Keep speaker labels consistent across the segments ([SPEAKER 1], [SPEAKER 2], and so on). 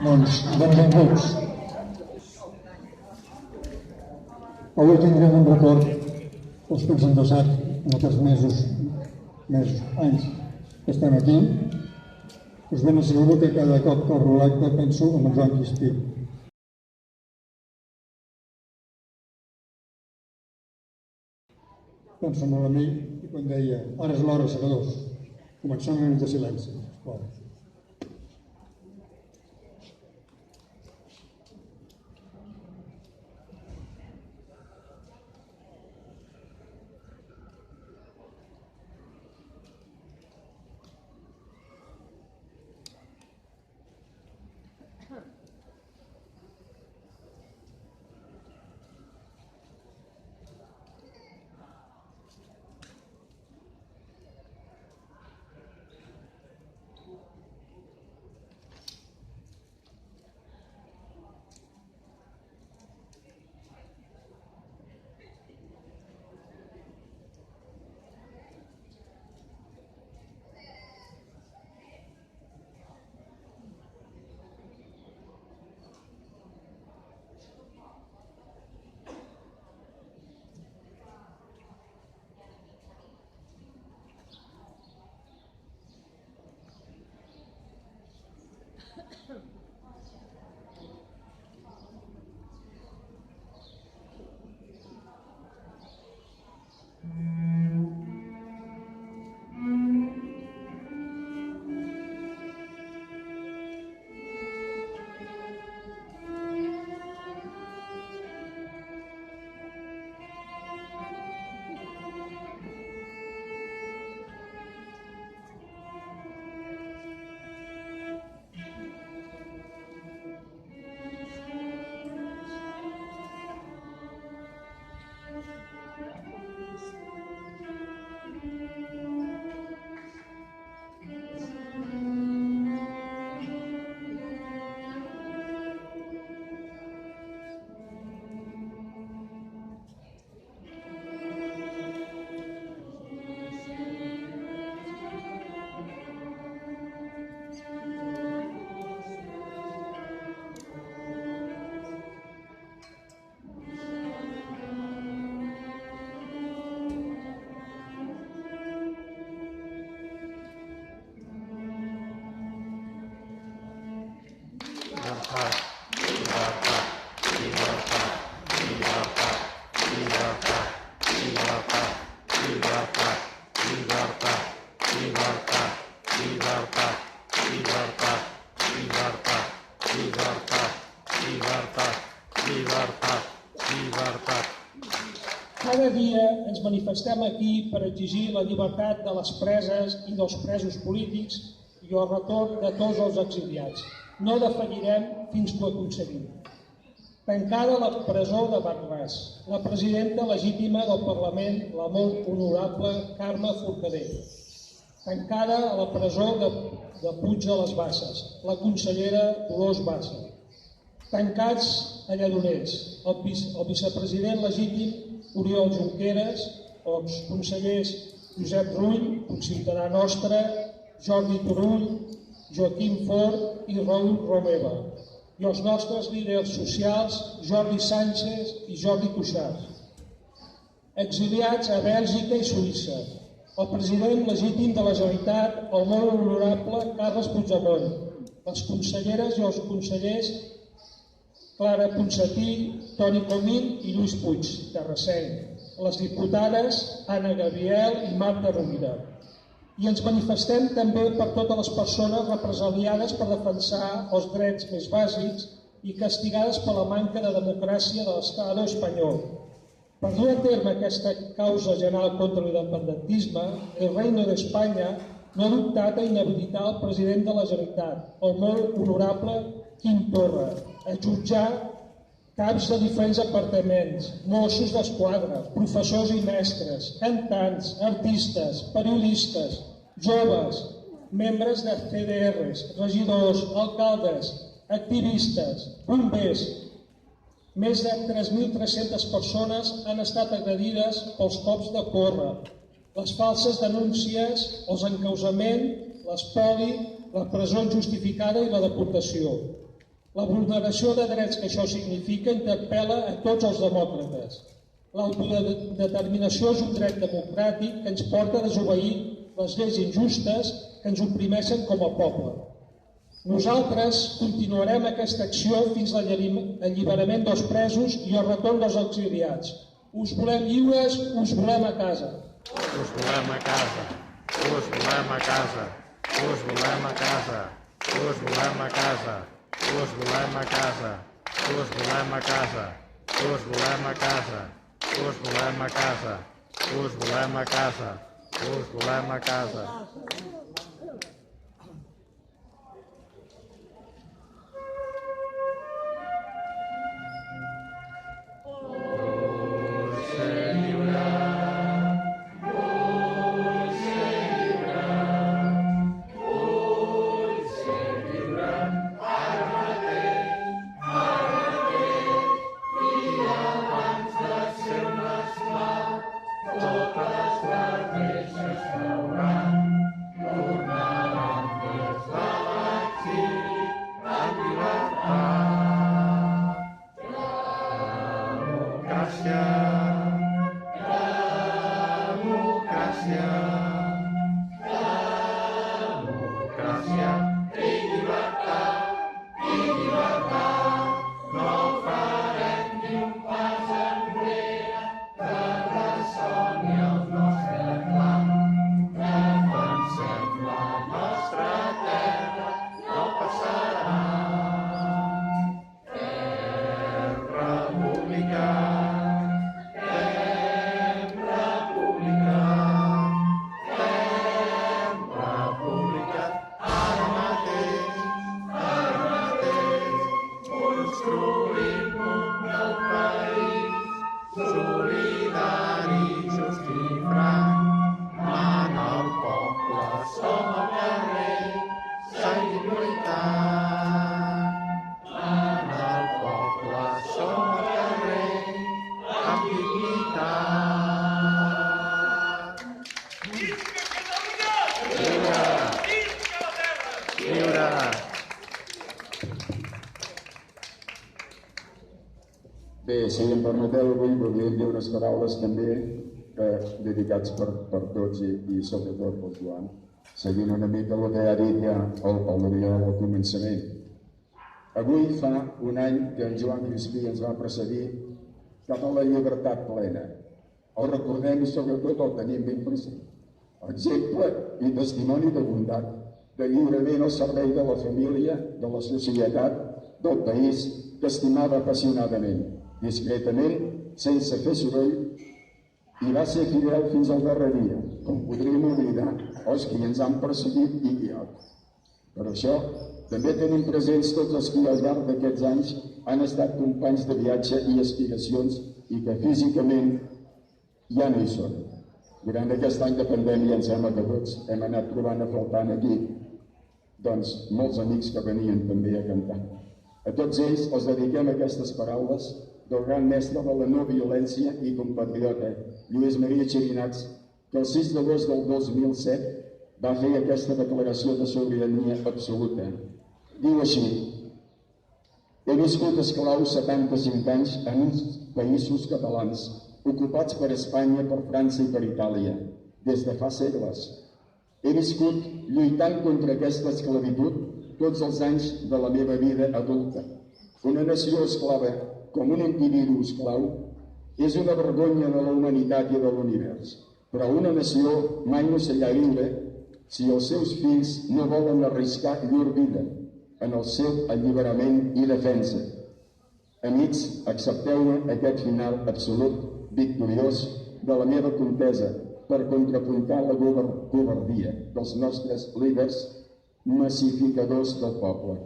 [SPEAKER 1] Doncs, benvinguts. Avui tindrem un record als que ens han passat en aquests mesos, anys que estem aquí. Us ben asseguro que cada cop que obro l'acte penso en el Joan Crispí. Penso molt en ell i quan deia ara és l'hora, segadors, començant una nit de silenci.
[SPEAKER 2] Cada dia ens manifestem aquí per exigir la llibertat de les preses i dels presos polítics i el retorn de tots els exiliats. No defallirem fins que ho aconseguim. Tancada la presó de Barràs, la presidenta legítima del Parlament, la molt honorable Carme Forcadell. Tancada a la presó de Puig de les Basses, la consellera Dolors Bassa. Tancats a Lledoners, el vicepresident legítim Oriol Junqueres, els consellers Josep Rull, un ciutadà nostre, Jordi Turull, Joaquim Fort i Raül Romeva, i els nostres líders socials Jordi Sánchez i Jordi Cuixart. Exiliats a Bèlgica i Suïssa, el president legítim de la Generalitat, el molt honorable Carles Puigdemont, les conselleres i els consellers Clara Ponsatí, Toni Comín i Lluís Puig, terrassenc, les diputades Anna Gabriel i Marta Rovira. I ens manifestem també per totes les persones represaliades per defensar els drets més bàsics i castigades per la manca de democràcia de l'Estado espanyol. Per dur a terme aquesta causa general contra l'independentisme, el Reino d'Espanya no ha dubtat a inhabilitar el president de la Generalitat, el molt honorable Quim Torra, a jutjar caps de diferents departaments, Mossos d'Esquadra, professors i mestres, cantants, artistes, periodistes, joves, membres de CDRs, regidors, alcaldes, activistes, bombers, Més de 3.300 persones han estat agredides pels cops de porra, les falses denúncies, els encausaments, l'espoli, la presó injustificada i la deportació. La vulneració de drets que això significa interpel·la a tots els demòcrates. L'autodeterminació és un dret democràtic que ens porta a desobeir les lleis injustes que ens oprimeixen com a poble. Nosaltres continuarem aquesta acció fins a l'alliberament dels presos i el retorn dels exiliats. Us volem lliures, us volem a casa.
[SPEAKER 3] Us volem a casa, us volem a casa, us volem a casa, us volem a casa, us volem a casa, us volem a casa, us volem a casa, us volem a casa, us volem a casa, us volem a casa.
[SPEAKER 4] Bé, si em permeteu, avui voldria dir unes paraules també dedicats per tots i sobretot pel Joan, seguint una mica el que ha dit ja l'Oriol al començament. Avui fa un any que en Joan Crispí ens va precedir cap a la llibertat plena. El recordem i sobretot el tenim ben present. Exemple i testimoni de bondat, de lliurament al servei de la família, de la societat, del país, que estimava apassionadament, discretament, sense fer soroll, i va ser fidel fins al darrer dia, com podríem oblidar els que ens han perseguit i guiat. Per això, també tenim presents tots els que al llarg d'aquests anys han estat companys de viatge i aspiracions i que físicament ja no hi són. Durant aquest any de pandèmia em sembla que tots hem anat trobant a faltant aquí molts amics que venien també a cantar. A tots ells els dediquem aquestes paraules del gran mestre de la no violència i compatriota Lluís Maria Xerinats, que el 6 d'agost del 2007 va fer aquesta declaració de sobirania absoluta. Diu així: he viscut esclau 75 anys en uns països catalans ocupats per Espanya, per França i per Itàlia, des de fa segles. He viscut lluitant contra aquesta esclavitud tots els anys de la meva vida adulta. Una nació esclava, com un individu esclau, és una vergonya de la humanitat i de l'univers. Però una nació mai no serà lliure si els seus fills no volen arriscar llur vida en el seu alliberament i defensa. Amics, accepteu-me aquest final absolut, victoriós, de la meva contesa per contrapuntar la covardia dels nostres líders massificadors del poble.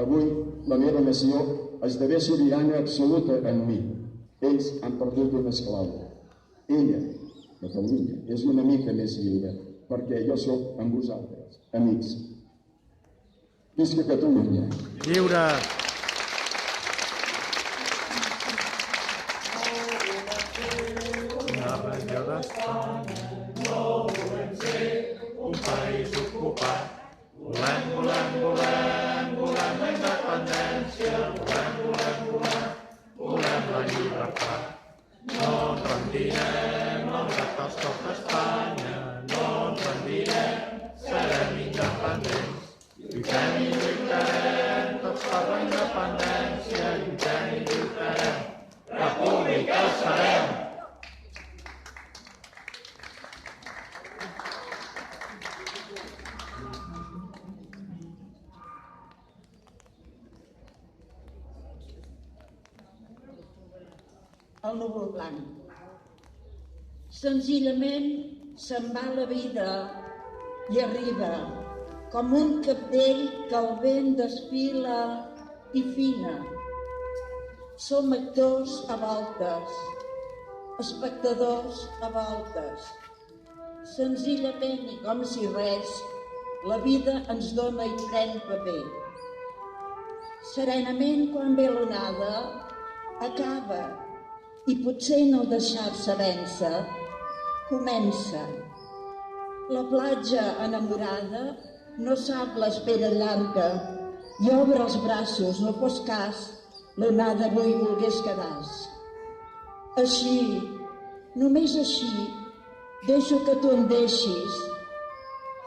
[SPEAKER 4] Avui la meva nació esdevé sobirana absoluta en mi. Ells han perdut un esclau. Ella, Catalunya, és una mica més lliure, perquè jo sóc amb vosaltres, amics. Visca Catalunya!
[SPEAKER 3] Lliure! d'Espanya. No volem ser un país ocupat. Volem, volem, volem, volem la independència. Volem, volem, volem, volem la llibertat. No ens rendirem, malgrat els cops d'Espanya. No ens rendirem, serem independents. Lluitem i lluitarem, tots per la independència. Lluitem i lluitarem, república serem.
[SPEAKER 5] El núvol blanc. Senzillament se'n va la vida i arriba com un cabdell que el vent desfila i fina. Som actors a voltes, espectadors a voltes. Senzillament i com si res, la vida ens dona i pren paper. Serenament quan ve l'onada, acaba i potser no deixar-se vèncer, comença. La platja enamorada no sap l'espera llarga i obre els braços, no fos cas, l'onada avui volgués quedar-se. Així, només així, deixo que tu em deixis.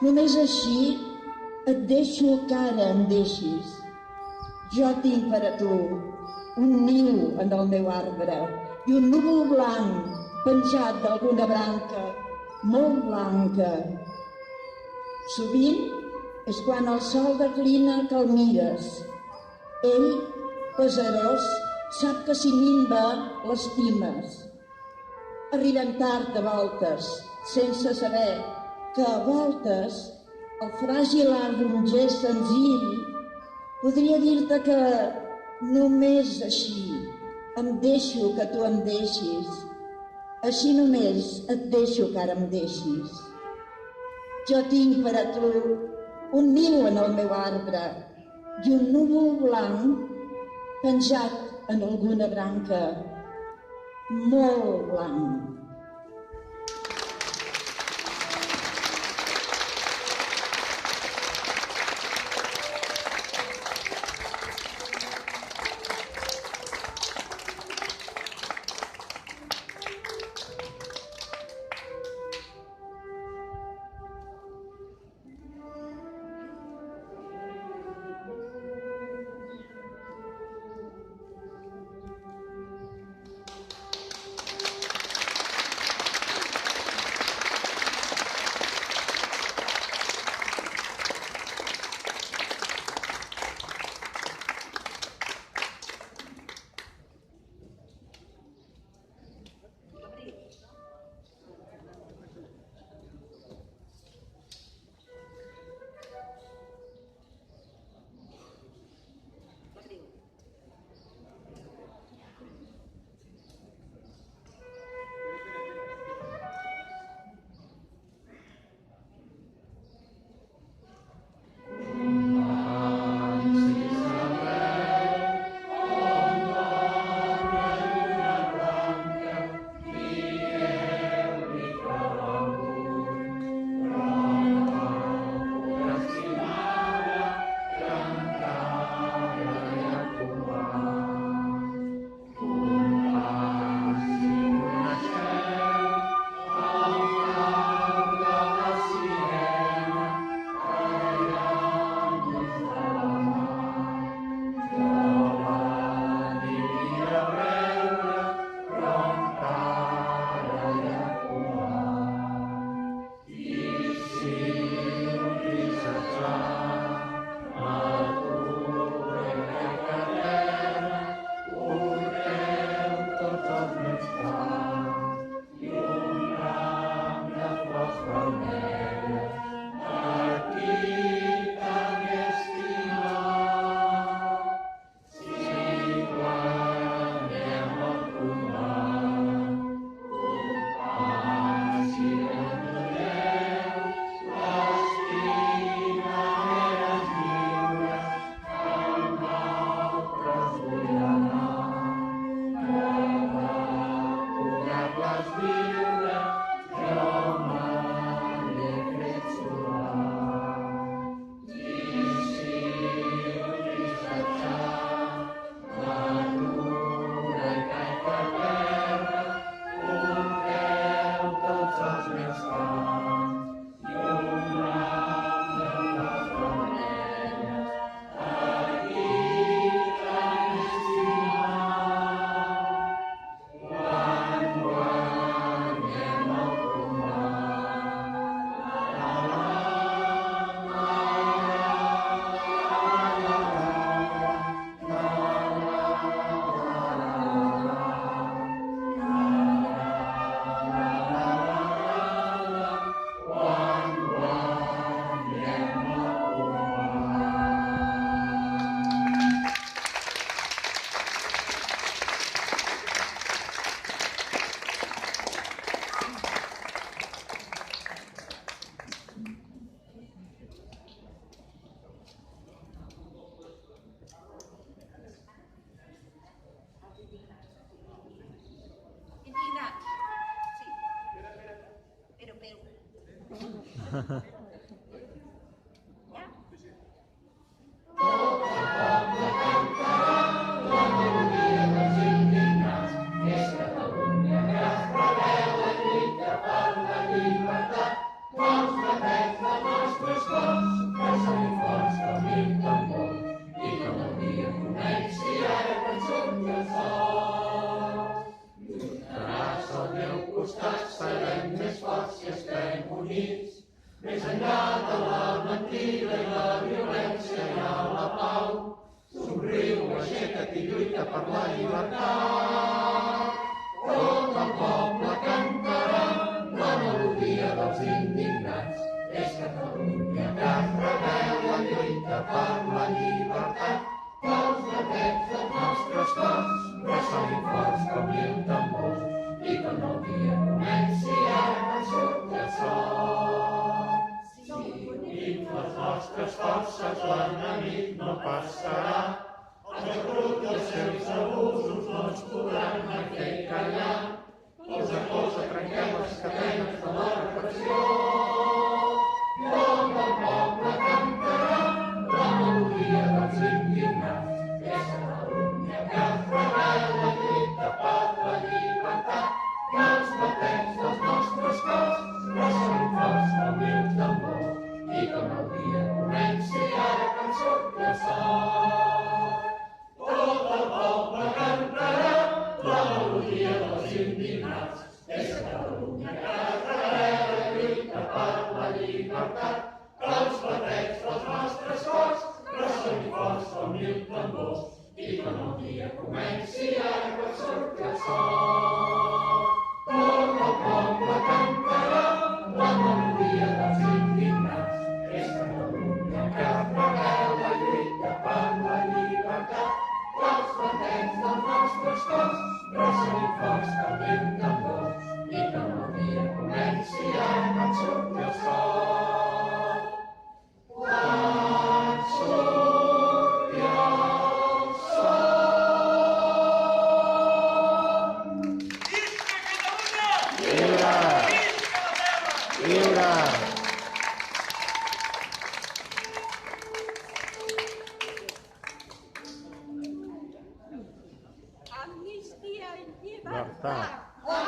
[SPEAKER 5] Només així et deixo que ara em deixis. Jo tinc per a tu un niu en el meu arbre i un núvol blanc penjat d'alguna branca, molt blanca. Sovint és quan el sol declina que el mires. Ell, pesarós, sap que si minva l'estimes. Arribem tard a voltes, sense saber que a voltes el fràgil art d'un gest senzill podria dir-te que només així em deixo que tu em deixis. Així només et deixo que ara em deixis. Jo tinc per a tu un niu en el meu arbre i un núvol blanc penjat en alguna branca, molt blanc.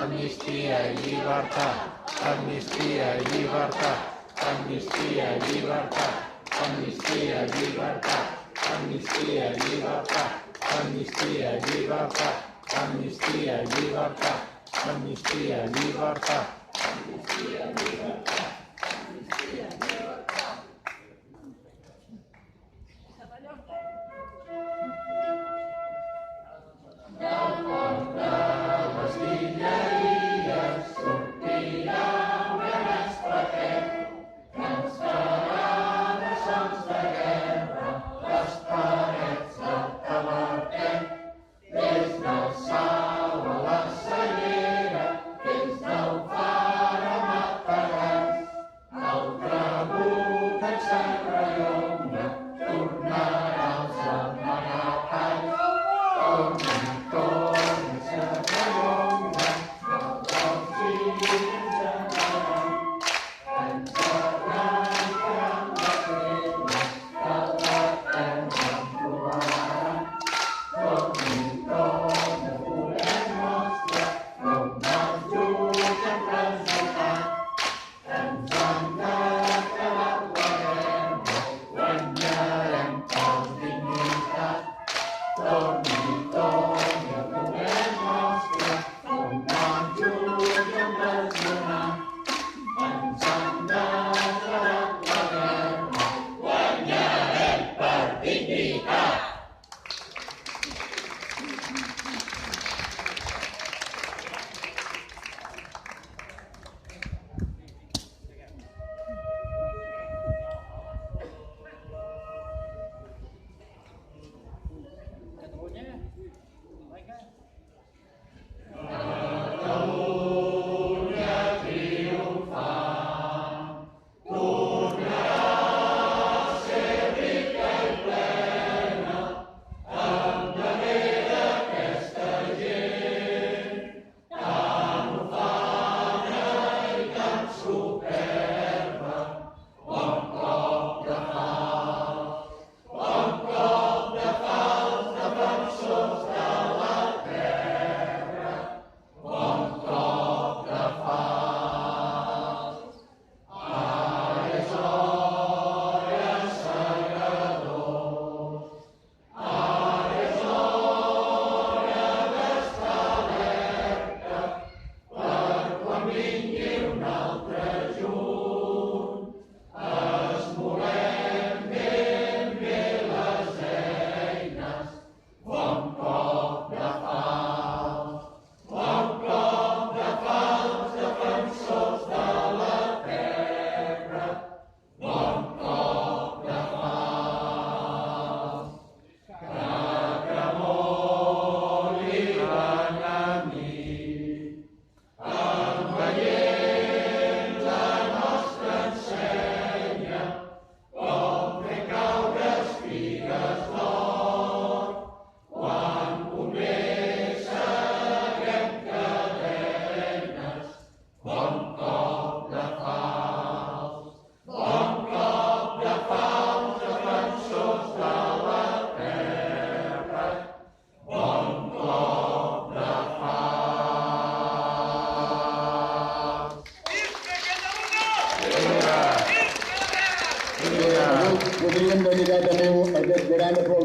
[SPEAKER 3] Amnistia i llibertat, amnistia i llibertat, amnistia i llibertat, amnistia i llibertat, amnistia i llibertat, amnistia i llibertat, amnistia i llibertat, amnistia i llibertat, amnistia i llibertat, amnistia i llibertat.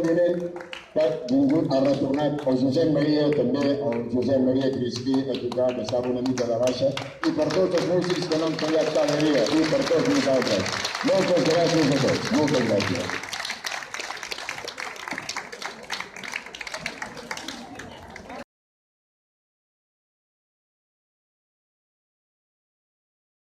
[SPEAKER 4] tinent, que ha retornat el Josep Maria, també el Josep Maria Crispí, a tocar, que estava una mica de baixa, i per tots els músics que no han fallat cada dia, i per tots nosaltres. Moltes gràcies a tots, moltes gràcies.